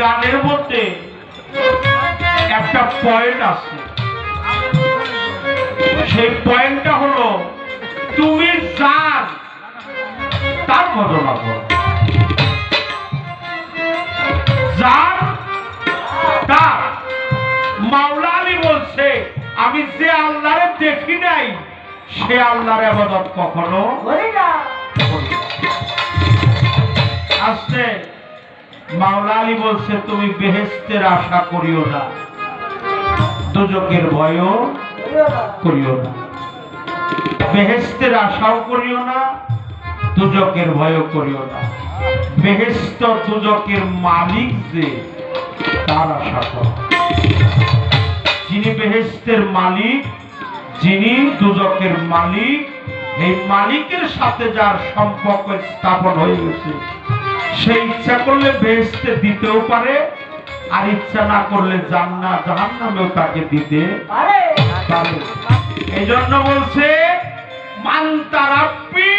গানের মধ্যে একটা পয়েন্ট আছে, সেই পয়েন্টটা হলো তুমি যার তার ঘটনা করো, যার তার। মাওলা আলী বলছে আমি যে আল্লাহরে দেখি নাই সে আল্লাহর ইবাদত কখনো করি না। আসছে মাওলা আলী বলছে তুমি বেহেশতের আশা করিও না, দোজখের ভয়ও করিও না। বেহেশতের আশাও করিও না, দোজখের ভয়ও করিও না। বেহেশত দোজখের মালিক যে তার আশা করো। যিনি বেহেশতের মালিক, যিনি দোজখের মালিক, এই মালিকের সাথে যার সম্পর্ক স্থাপন হয়ে গেছে সে ইচ্ছা করলে বেহেশতে দিতেও পারে, আর ইচ্ছা না করলে জাহান্নামেও তাকে দিতে পারে। এই জন্য বলছে মানতা রাব্বি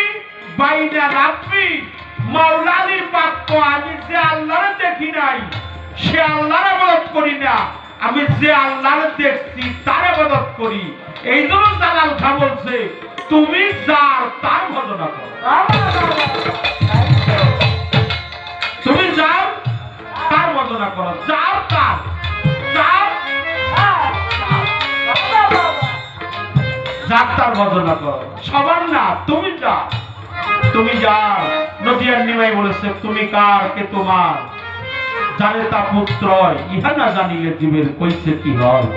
বাইনা রাব্বি, মাওলা আলীর বাক্য আমি যে আল্লাহরে দেখি নাই সে আল্লাহর ইবাদত করি না, আমি যে আল্লাহরে দেখছি তার ইবাদত করি। এই জন্য জালাল খাঁ বলছে তুমি যার তার ভজনা করো, তুমি যার তার ভজনা করো, যার তার যার যার তার ভজনা করো, সবার না, তুমি যা, তুমি যার। নদিয়ার নিমাই বলেছে তুমি কার কে তোমার, জানে তা পুত্র ইহা না জানিলে জীবের কইছে কি হয়।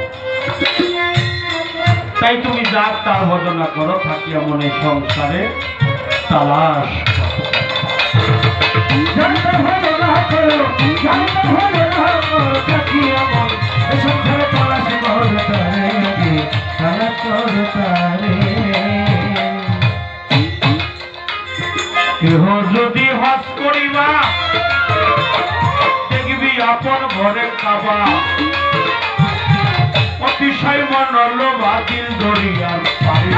তাই তুমি যার তার ভজনা করো, থাকিয়া মনে সংসারে তালাশ কেহ যদি হজ করিবা দেখবি আপন ঘরে খাবা, অতিশয় মনল বাতিল দরিয়ার পারে।